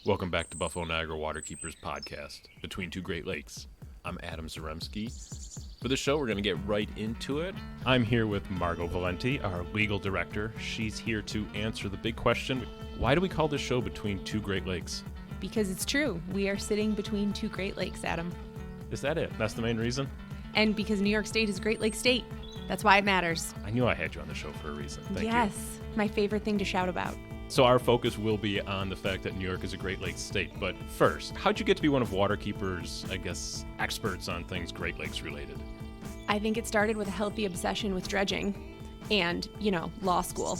Welcome back to Buffalo Niagara Waterkeepers Podcast, Between Two Great Lakes. I'm Adam Zaremski. For the show, we're going to get right into it. I'm here with Margaux Valenti, our legal director. She's here to answer the big question, why do we call this show Between Two Great Lakes? Because it's true. We are sitting between two Great Lakes, Adam. Is that it? That's the main reason? And because New York State is Great Lake State. That's why it matters. I knew I had you on the show for a reason. Thank you. Yes, my favorite thing to shout about. So our focus will be on the fact that New York is a Great Lakes state. But first, how'd you get to be one of Waterkeeper's, experts on things Great Lakes related? I think it started with a healthy obsession with dredging and, law school.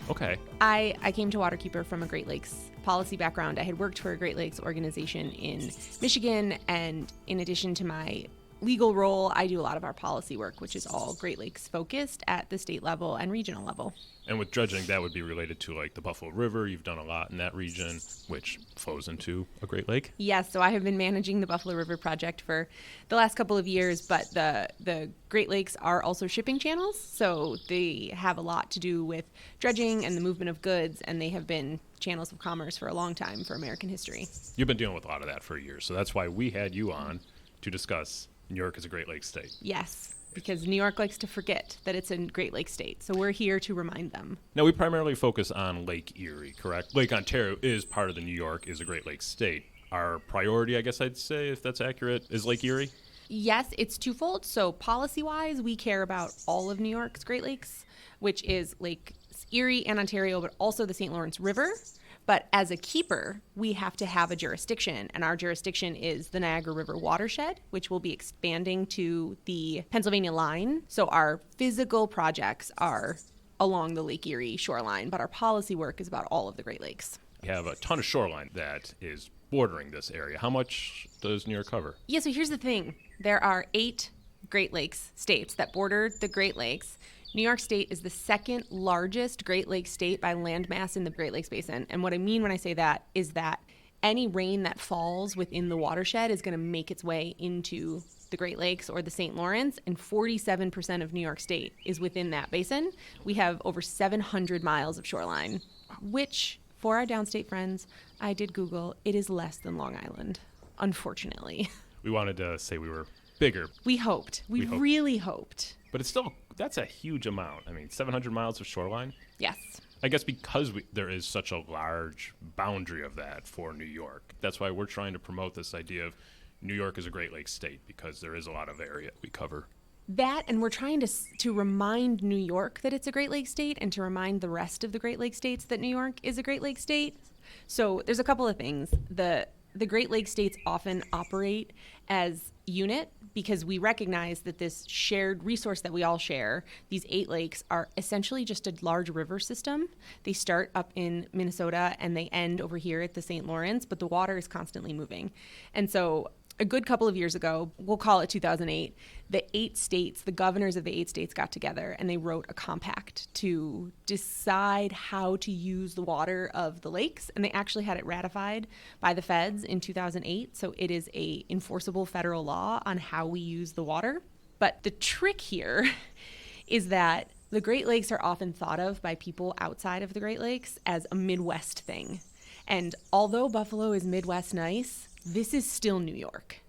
Okay. I came to Waterkeeper from a Great Lakes policy background. I had worked for a Great Lakes organization in Michigan, and in addition to my legal role, I do a lot of our policy work, which is all Great Lakes focused at the state level and regional level. And with dredging, that would be related to the Buffalo River. You've done a lot in that region, which flows into a Great Lake. Yes, so I have been managing the Buffalo River project for the last couple of years, but the Great Lakes are also shipping channels, so they have a lot to do with dredging and the movement of goods, and they have been channels of commerce for a long time for American history. You've been dealing with a lot of that for years, so that's why we had you on to discuss New York is a Great Lakes state. Yes, because New York likes to forget that it's a Great Lakes state, so we're here to remind them. Now, we primarily focus on Lake Erie, correct? Lake Ontario is part of the New York is a Great Lakes state. Our priority, I guess I'd say, if that's accurate, is Lake Erie? Yes, it's twofold. So policy-wise, we care about all of New York's Great Lakes, which is Lake Erie and Ontario, but also the St. Lawrence River. But as a keeper, we have to have a jurisdiction, and our jurisdiction is the Niagara River watershed, which will be expanding to the Pennsylvania line. So our physical projects are along the Lake Erie shoreline, but our policy work is about all of the Great Lakes. We have a ton of shoreline that is bordering this area. How much does New York cover? Yeah, so here's the thing. There are 8 Great Lakes states that border the Great Lakes. New York State is the second largest Great Lakes state by landmass in the Great Lakes Basin. And what I mean when I say that is that any rain that falls within the watershed is going to make its way into the Great Lakes or the St. Lawrence, and 47% of New York State is within that basin. We have over 700 miles of shoreline, which, for our downstate friends, I did Google, it is less than Long Island, unfortunately. We wanted to say we were bigger. We hoped. We really hoped. But it's still, that's a huge amount. 700 miles of shoreline? Yes. I guess because there is such a large boundary of that for New York. That's why we're trying to promote this idea of New York is a Great Lakes state, because there is a lot of area we cover. That, and we're trying to remind New York that it's a Great Lakes state, and to remind the rest of the Great Lakes states that New York is a Great Lakes state. So there's a couple of things. The Great Lakes states often operate as unit because we recognize that this shared resource that we all share, these 8 lakes, are essentially just a large river system. They start up in Minnesota and they end over here at the St. Lawrence, but the water is constantly moving. And so a good couple of years ago, we'll call it 2008, the governors of the 8 states got together and they wrote a compact to decide how to use the water of the lakes. And they actually had it ratified by the feds in 2008. So it is a enforceable federal law on how we use the water. But the trick here is that the Great Lakes are often thought of by people outside of the Great Lakes as a Midwest thing. And although Buffalo is Midwest nice, this is still New York.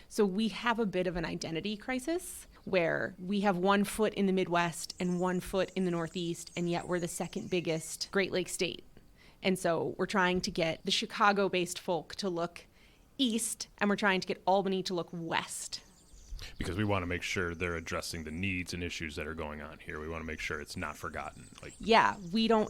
So we have a bit of an identity crisis where we have one foot in the Midwest and one foot in the Northeast, and yet we're the second biggest Great Lakes state. And so we're trying to get the Chicago-based folk to look east, and we're trying to get Albany to look west. Because we want to make sure they're addressing the needs and issues that are going on here. We want to make sure it's not forgotten. Yeah, we don't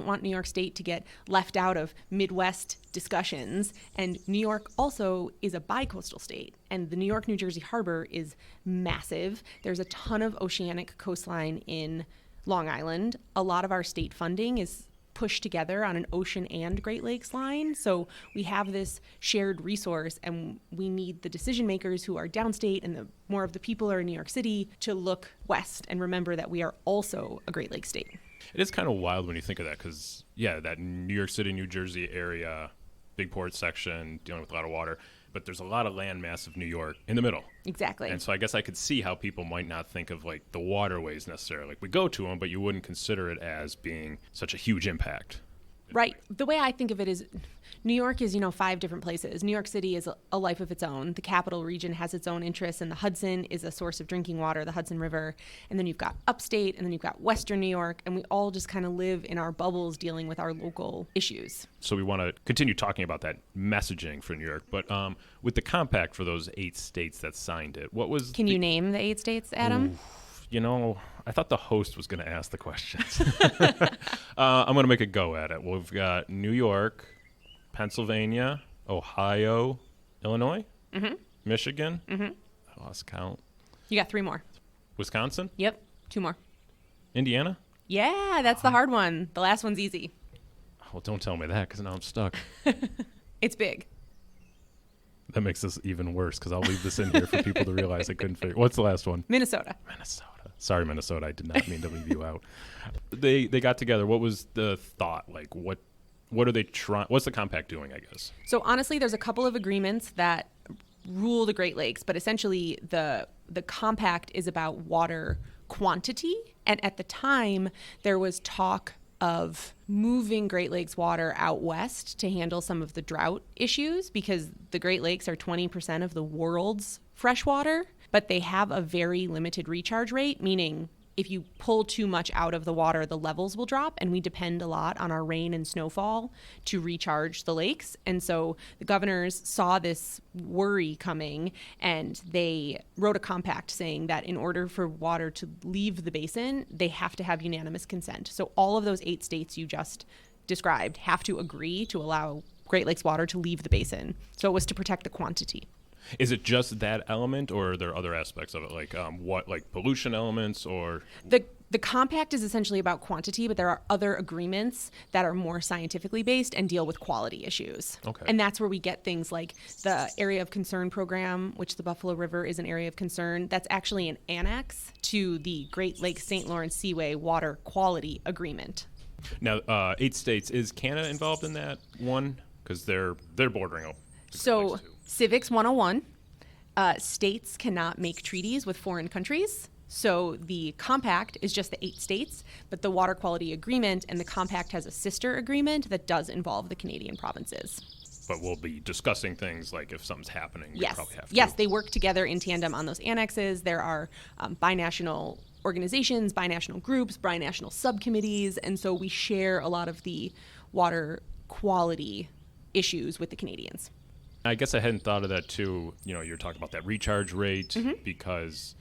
want New York State to get left out of Midwest discussions. And New York also is a bi-coastal state. And the New York-New Jersey harbor is massive. There's a ton of oceanic coastline in Long Island. A lot of our state funding is pushed together on an ocean and Great Lakes line. So we have this shared resource, and we need the decision makers who are downstate and the more of the people are in New York City to look west and remember that we are also a Great Lakes state. It is kind of wild when you think of that because, that New York City, New Jersey area, big port section, dealing with a lot of water. but there's a lot of land mass of New York in the middle. Exactly. And so I guess I could see how people might not think of like the waterways necessarily. Like we go to them, but you wouldn't consider it as being such a huge impact. Right. The way I think of it is New York is, 5 different places. New York City is a life of its own. The capital region has its own interests, and the Hudson is a source of drinking water, the Hudson River. And then you've got upstate, and then you've got Western New York, and we all just kind of live in our bubbles dealing with our local issues. So we want to continue talking about that messaging for New York. But with the compact for those 8 states that signed it, what was... Can you name the 8 states, Adam? I thought the host was going to ask the questions. I'm going to make a go at it. We've got New York, Pennsylvania, Ohio, Illinois, Michigan. I lost count. You got 3 more. Wisconsin? Yep. 2 more. Indiana? Yeah, that's the hard one. The last one's easy. Well, don't tell me that because now I'm stuck. It's big. That makes this even worse because I'll leave this in here for people to realize I couldn't figure. What's the last one? Minnesota. Sorry, Minnesota. I did not mean to leave you out. They got together. What was the thought? Like, what are they trying? What's the compact doing, I guess? So honestly, there's a couple of agreements that rule the Great Lakes, but essentially the compact is about water quantity. And at the time, there was talk of moving Great Lakes water out west to handle some of the drought issues because the Great Lakes are 20% of the world's fresh water, but they have a very limited recharge rate, meaning if you pull too much out of the water, the levels will drop, and we depend a lot on our rain and snowfall to recharge the lakes. And so the governors saw this worry coming, and they wrote a compact saying that in order for water to leave the basin, they have to have unanimous consent. So all of those 8 states you just described have to agree to allow Great Lakes water to leave the basin. So it was to protect the quantity. Is it just that element, or are there other aspects of it, like pollution elements, or the compact is essentially about quantity, but there are other agreements that are more scientifically based and deal with quality issues. Okay. And that's where we get things like the Area of Concern program, which the Buffalo River is an area of concern. That's actually an annex to the Great Lakes St. Lawrence Seaway Water Quality Agreement. Now 8 states? Is Canada involved in that one? Because they're bordering. So Civics 101, states cannot make treaties with foreign countries. So the compact is just the 8 states, but the Water Quality Agreement and the compact has a sister agreement that does involve the Canadian provinces. But we'll be discussing things like if something's happening, we probably have to. Yes, they work together in tandem on those annexes. There are binational organizations, binational groups, binational subcommittees, and so we share a lot of the water quality issues with the Canadians. I guess I hadn't thought of that too. You're talking about that recharge rate because,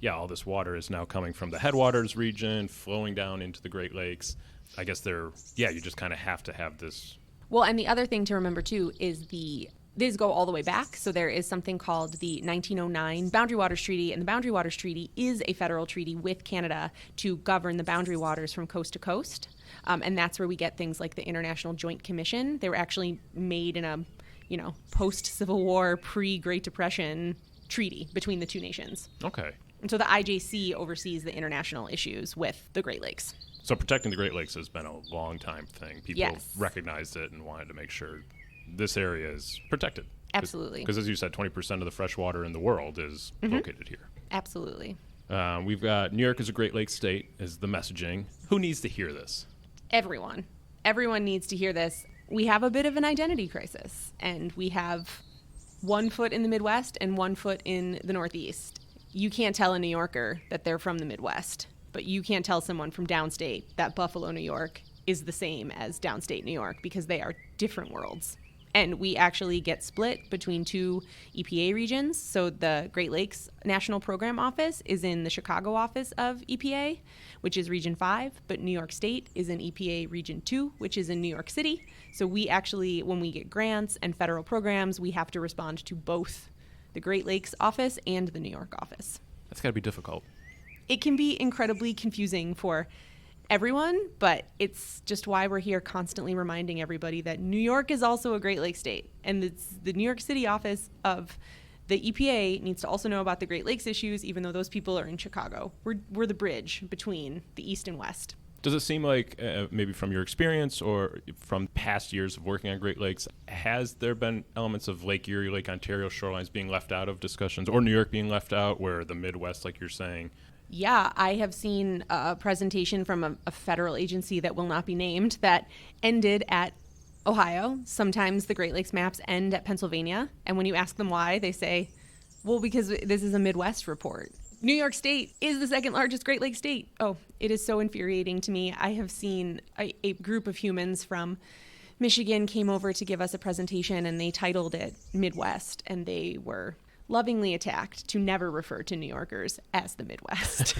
all this water is now coming from the headwaters region, flowing down into the Great Lakes. I guess you just kind of have to have this. Well, and the other thing to remember too is these go all the way back. So there is something called the 1909 Boundary Waters Treaty, and the Boundary Waters Treaty is a federal treaty with Canada to govern the boundary waters from coast to coast. And that's where we get things like the International Joint Commission. They were actually made in a post-Civil War, pre-Great Depression treaty between the 2 nations. Okay. And so the IJC oversees the international issues with the Great Lakes. So protecting the Great Lakes has been a long time thing. People recognized it and wanted to make sure this area is protected. Absolutely. Because as you said, 20% of the fresh water in the world is located here. Absolutely. We've got New York as a Great Lakes state is the messaging. Who needs to hear this? Everyone. Everyone needs to hear this. We have a bit of an identity crisis, and we have 1 foot in the Midwest and 1 foot in the Northeast. You can't tell a New Yorker that they're from the Midwest, but you can't tell someone from downstate that Buffalo, New York is the same as downstate New York because they are different worlds. And we actually get split between 2 EPA regions. So the Great Lakes National Program Office is in the Chicago office of EPA, which is Region 5, but New York State is in EPA Region 2, which is in New York City. So we actually, when we get grants and federal programs, we have to respond to both the Great Lakes office and the New York office. That's got to be difficult. It can be incredibly confusing for everyone, but it's just why we're here constantly reminding everybody that New York is also a Great Lakes state, and it's the New York City office of the EPA needs to also know about the Great Lakes issues, even though those people are in Chicago. We're the bridge between the East and West. Does it seem like, maybe from your experience or from past years of working on Great Lakes, has there been elements of Lake Erie, Lake Ontario shorelines being left out of discussions, or New York being left out, where the Midwest, like you're saying, Yeah, I have seen a presentation from a federal agency that will not be named that ended at Ohio. Sometimes the Great Lakes maps end at Pennsylvania. And when you ask them why, they say, well, because this is a Midwest report. New York State is the second largest Great Lakes state. Oh, it is so infuriating to me. I have seen a group of humans from Michigan came over to give us a presentation, and they titled it Midwest, and they were lovingly attacked to never refer to New Yorkers as the Midwest.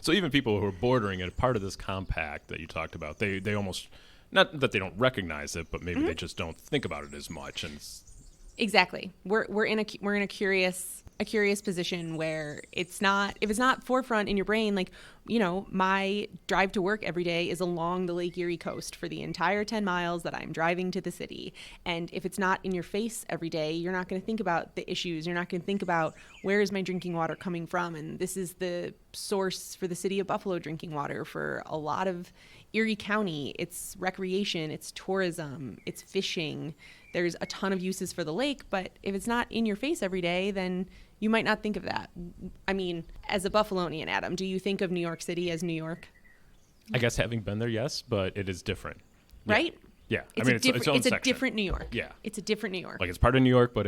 So even people who are bordering it, part of this compact that you talked about, they almost, not that they don't recognize it, but maybe they just don't think about it as much. And Exactly. We're in a curious position where if it's not forefront in your brain, like, my drive to work every day is along the Lake Erie coast for the entire 10 miles that I'm driving to the city. And if it's not in your face every day, you're not going to think about the issues. You're not going to think about where is my drinking water coming from. And this is the source for the city of Buffalo drinking water for a lot of Erie County. It's recreation, it's tourism, it's fishing. There's a ton of uses for the lake, but if it's not in your face every day, then you might not think of that. I mean, as a Buffalonian, Adam, do you think of New York City as New York? I guess having been there, yes, but it is different. Yeah. Right? Yeah. It's its own section. A different New York. Yeah. It's a different New York. Like, it's part of New York, but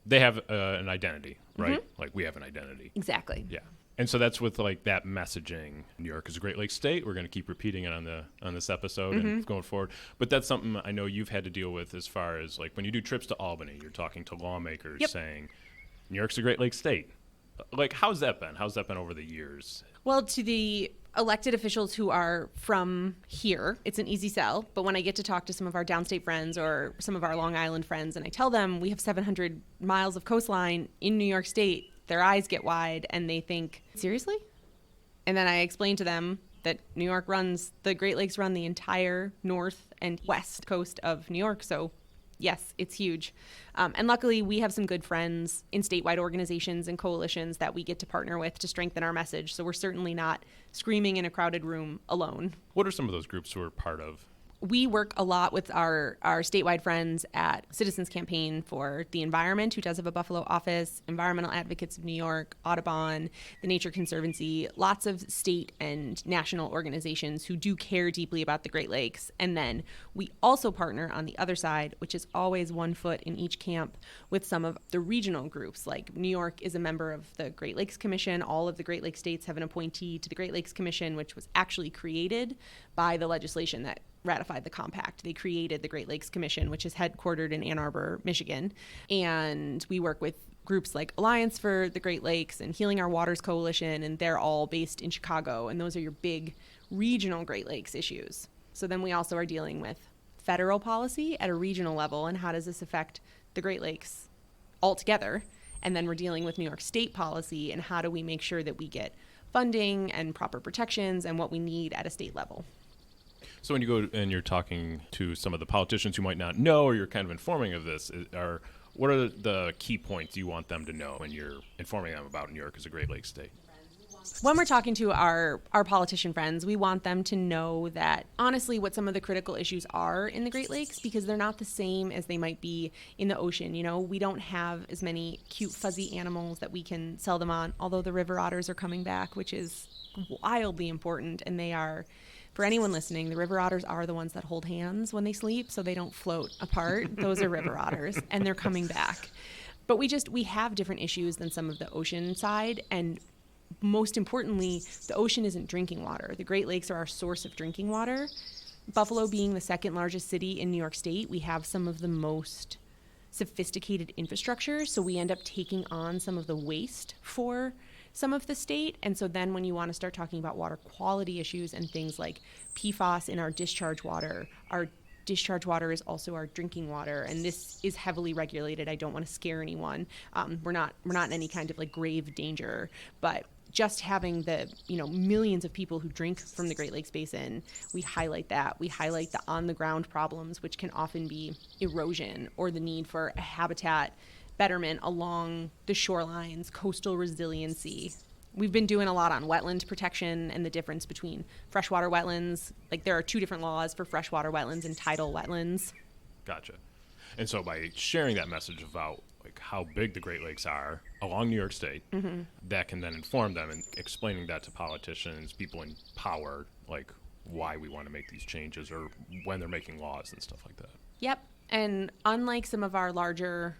they have an identity, right? Mm-hmm. Like we have an identity. Exactly. Yeah. And so that's with like that messaging. New York is a Great Lakes state. We're going to keep repeating it on this episode and going forward. But that's something I know you've had to deal with as far as like when you do trips to Albany, you're talking to lawmakers saying New York's a Great Lakes state. Like, how's that been? How's that been over the years? Well, to the elected officials who are from here, it's an easy sell. But when I get to talk to some of our downstate friends or some of our Long Island friends, and I tell them we have 700 miles of coastline in New York State, their eyes get wide and they think, seriously? And then I explain to them that the Great Lakes run the entire north and west coast of New York. So yes, it's huge. And luckily, we have some good friends in statewide organizations and coalitions that we get to partner with to strengthen our message. So we're certainly not screaming in a crowded room alone. What are some of those groups who are part of? We work a lot with our statewide friends at Citizens Campaign for the Environment, who does have a Buffalo office, Environmental Advocates of New York, Audubon, the Nature Conservancy, lots of state and national organizations who do care deeply about the Great Lakes. And then we also partner on the other side, which is always one foot in each camp, with some of the regional groups. Like New York is a member of the Great Lakes Commission. All of the Great Lakes states have an appointee to the Great Lakes Commission, which was actually created by the legislation that ratified the compact. They created the Great Lakes Commission, which is headquartered in Ann Arbor, Michigan. And we work with groups like Alliance for the Great Lakes and Healing Our Waters Coalition, and they're all based in Chicago. And those are your big regional Great Lakes issues. So then we also are dealing with federal policy at a regional level, and how does this affect the Great Lakes altogether? And then we're dealing with New York State policy, and how do we make sure that we get funding and proper protections and what we need at a state level. So when you go and you're talking to some of the politicians who might not know, or you're kind of informing of this, what are the key points you want them to know when you're informing them about New York as a Great Lakes state? When we're talking to our politician friends, we want them to know that, honestly, what some of the critical issues are in the Great Lakes, because they're not the same as they might be in the ocean. You know, we don't have as many cute, fuzzy animals that we can sell them on, although the river otters are coming back, which is wildly important, and they are... For anyone listening, the river otters are the ones that hold hands when they sleep so they don't float apart. Those are river otters, and they're coming back. But we have different issues than some of the ocean side, and most importantly, the ocean isn't drinking water. The Great Lakes are our source of drinking water. Buffalo being the second largest city in New York State, we have some of the most sophisticated infrastructure, so we end up taking on some of the waste for some of the state. And so then when you want to start talking about water quality issues and things like PFAS in our discharge water is also our drinking water, and this is heavily regulated. I don't want to scare anyone. We're not in any kind of like grave danger, but just having the millions of people who drink from the Great Lakes Basin, we highlight that. We highlight the on the ground problems, which can often be erosion or the need for a habitat betterment along the shorelines, coastal resiliency. We've been doing a lot on wetland protection and the difference between freshwater wetlands. Like, there are two different laws for freshwater wetlands and tidal wetlands. Gotcha. And so by sharing that message about, like how big the Great Lakes are along New York State, that can then inform them, and explaining that to politicians, people in power, like why we want to make these changes or when they're making laws and stuff like that. Yep. And unlike some of our larger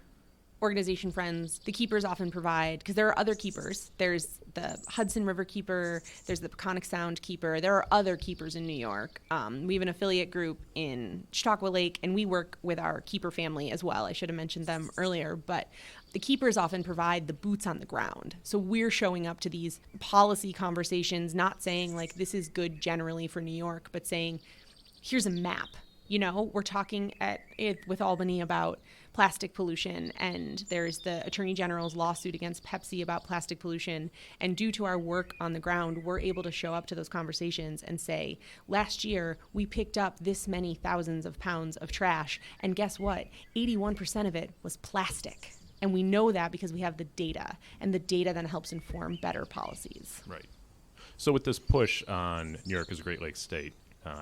organization friends, the keepers often provide, because there are other keepers. There's the Hudson River keeper, there's the Peconic Sound keeper, there are other keepers in New York. We have an affiliate group in Chautauqua Lake, and we work with our keeper family as well. I should have mentioned them earlier, but the keepers often provide the boots on the ground. So we're showing up to these policy conversations, not saying like this is good generally for New York, but saying here's a map. You know, we're talking with Albany about plastic pollution, and there's the Attorney General's lawsuit against Pepsi about plastic pollution. And due to our work on the ground, we're able to show up to those conversations and say, last year we picked up this many thousands of pounds of trash, and guess what? 81% of it was plastic. And we know that because we have the data, and the data then helps inform better policies. Right. So with this push on New York as a Great Lakes state,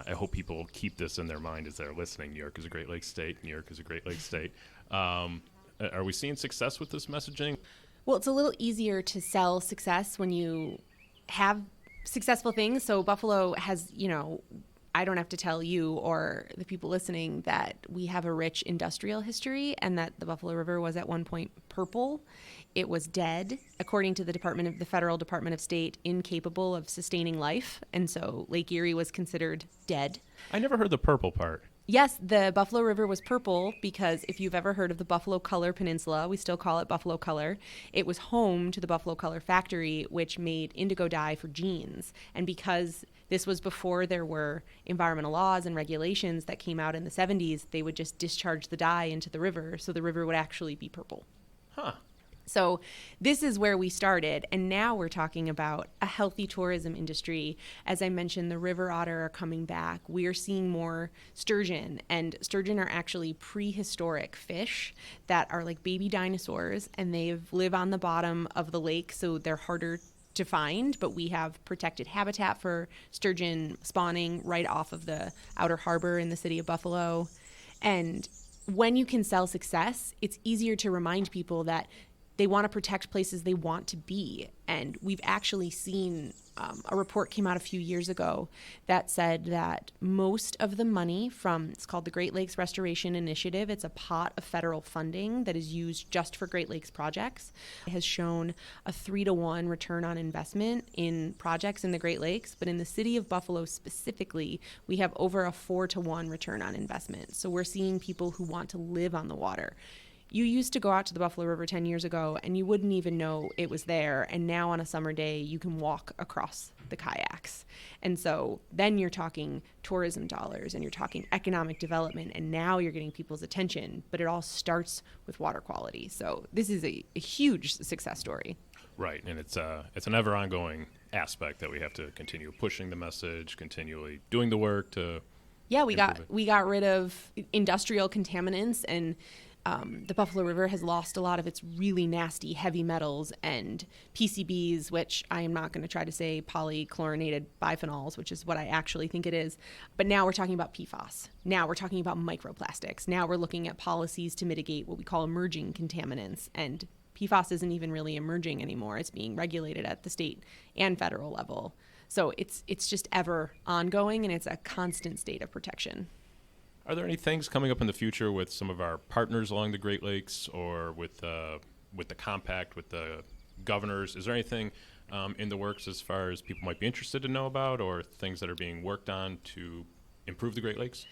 I hope people keep this in their mind as they're listening. New York is a Great Lakes state. New York is a Great Lakes state. Are we seeing success with this messaging? Well, it's a little easier to sell success when you have successful things. So Buffalo has, I don't have to tell you or the people listening that we have a rich industrial history, and that the Buffalo River was at one point purple. It was dead, according to the Federal Department of State, incapable of sustaining life. And so Lake Erie was considered dead. I never heard the purple part. Yes, the Buffalo River was purple because if you've ever heard of the Buffalo Color Peninsula, we still call it Buffalo Color. It was home to the Buffalo Color factory, which made indigo dye for jeans. And because this was before there were environmental laws and regulations that came out in the 70s, they would just discharge the dye into the river, so the river would actually be purple. Huh. So this is where we started, and now we're talking about a healthy tourism industry. As I mentioned, the river otter are coming back. We are seeing more sturgeon, and sturgeon are actually prehistoric fish that are like baby dinosaurs, and they live on the bottom of the lake, so they're harder to find, but we have protected habitat for sturgeon spawning right off of the outer harbor in the city of Buffalo. And when you can sell success, it's easier to remind people that they want to protect places they want to be. And we've actually seen a report came out a few years ago that said that most of the money from, it's called the Great Lakes Restoration Initiative, it's a pot of federal funding that is used just for Great Lakes projects. It has shown a 3-to-1 return on investment in projects in the Great Lakes, but in the city of Buffalo specifically, we have over a 4-to-1 return on investment. So we're seeing people who want to live on the water. You used to go out to the Buffalo River 10 years ago and you wouldn't even know it was there. And now on a summer day, you can walk across the kayaks. And so then you're talking tourism dollars and you're talking economic development. And now you're getting people's attention. But it all starts with water quality. So this is a huge success story. Right. And it's an ever ongoing aspect that we have to continue pushing the message, continually doing the work to. Yeah, we got rid of industrial contaminants, and the Buffalo River has lost a lot of its really nasty heavy metals and PCBs, which I am not going to try to say polychlorinated biphenyls, which is what I actually think it is. But now we're talking about PFAS. Now we're talking about microplastics. Now we're looking at policies to mitigate what we call emerging contaminants. And PFAS isn't even really emerging anymore. It's being regulated at the state and federal level. So it's just ever ongoing, and it's a constant state of protection. Are there any things coming up in the future with some of our partners along the Great Lakes, or with the compact, with the governors? Is there anything in the works as far as people might be interested to know about, or things that are being worked on to improve the Great Lakes?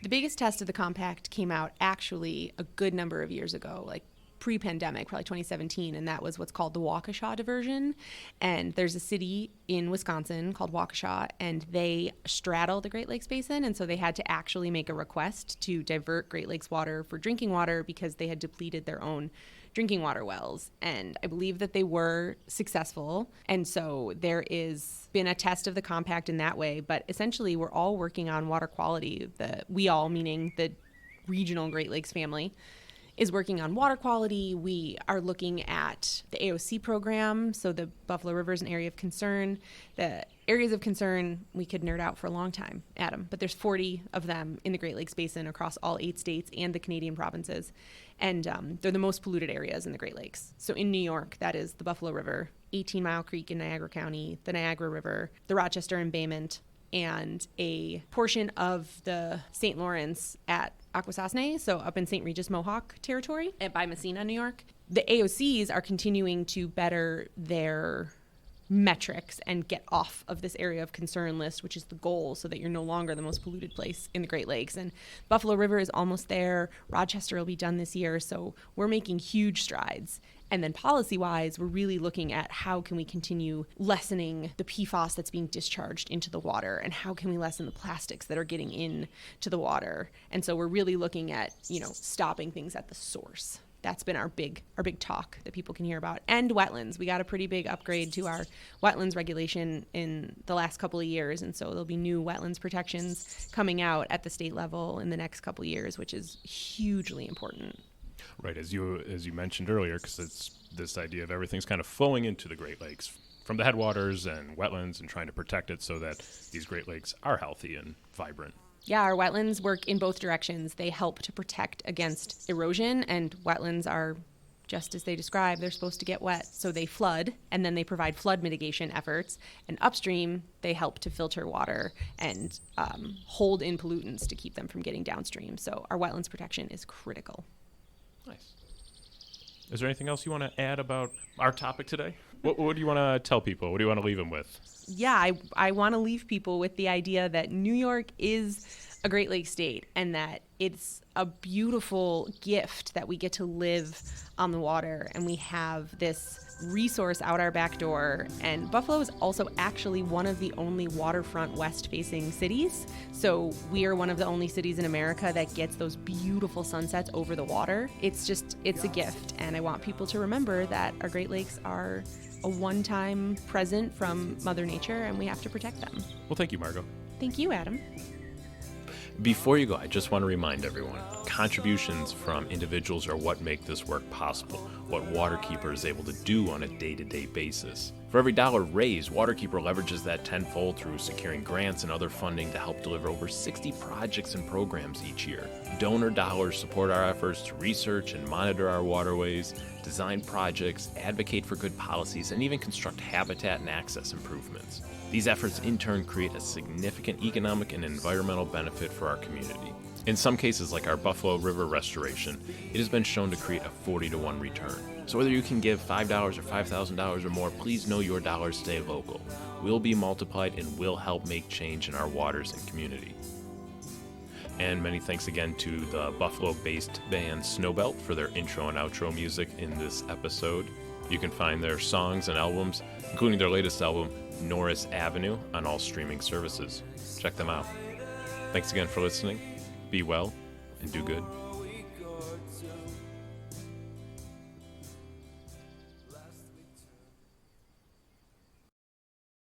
The biggest test of the compact came out actually a good number of years ago, like pre-pandemic, probably 2017, and that was what's called the Waukesha diversion. And there's a city in Wisconsin called Waukesha, and they straddle the Great Lakes Basin, and so they had to actually make a request to divert Great Lakes water for drinking water because they had depleted their own drinking water wells. And I believe that they were successful, and so there is been a test of the compact in that way. But essentially, we're all working on water quality. We all, meaning the regional Great Lakes family, is working on water quality. We are looking at the AOC program, so the Buffalo River is an area of concern. The areas of concern, we could nerd out for a long time, Adam, but there's 40 of them in the Great Lakes Basin across all 8 states and the Canadian provinces. And they're the most polluted areas in the Great Lakes. So in New York, that is the Buffalo River, 18 Mile Creek in Niagara County, the Niagara River, the Rochester embayment, and a portion of the St. Lawrence at Akwesasne, so up in St. Regis Mohawk territory by Messina, New York. The AOCs are continuing to better their metrics and get off of this area of concern list, which is the goal, so that you're no longer the most polluted place in the Great Lakes. And Buffalo River is almost there. Rochester will be done this year, so we're making huge strides. And then policy-wise, we're really looking at how can we continue lessening the PFAS that's being discharged into the water, and how can we lessen the plastics that are getting into the water. And so we're really looking at, stopping things at the source. That's been our big talk that people can hear about. And wetlands. We got a pretty big upgrade to our wetlands regulation in the last couple of years, and so there'll be new wetlands protections coming out at the state level in the next couple of years, which is hugely important. Right, as you mentioned earlier, because it's this idea of everything's kind of flowing into the Great Lakes from the headwaters and wetlands, and trying to protect it so that these Great Lakes are healthy and vibrant. Yeah, our wetlands work in both directions. They help to protect against erosion, and wetlands are, just as they describe, they're supposed to get wet, so they flood, and then they provide flood mitigation efforts. And upstream, they help to filter water and hold in pollutants to keep them from getting downstream. So our wetlands protection is critical. Nice. Is there anything else you want to add about our topic today? What do you want to tell people? What do you want to leave them with? Yeah, I want to leave people with the idea that New York is a Great Lakes state, and that it's a beautiful gift that we get to live on the water, and we have this resource out our back door. And Buffalo is also actually one of the only waterfront west-facing cities. So we are one of the only cities in America that gets those beautiful sunsets over the water. It's a gift, and I want people to remember that our Great Lakes are a one-time present from Mother Nature, and we have to protect them. Well, thank you, Margaux. Thank you, Adam. Before you go, I just want to remind everyone, contributions from individuals are what make this work possible, what Waterkeeper is able to do on a day-to-day basis. For every dollar raised, Waterkeeper leverages that tenfold through securing grants and other funding to help deliver over 60 projects and programs each year. Donor dollars support our efforts to research and monitor our waterways, design projects, advocate for good policies, and even construct habitat and access improvements. These efforts in turn create a significant economic and environmental benefit for our community. In some cases, like our Buffalo River restoration, it has been shown to create a 40-to-1 return. So whether you can give $5 or $5,000 or more, please know your dollars stay local, will be multiplied, and will help make change in our waters and community. And many thanks again to the Buffalo-based band Snowbelt for their intro and outro music in this episode. You can find their songs and albums, including their latest album, Norris Avenue, on all streaming services. Check them out. Thanks again for listening. Be well and do good.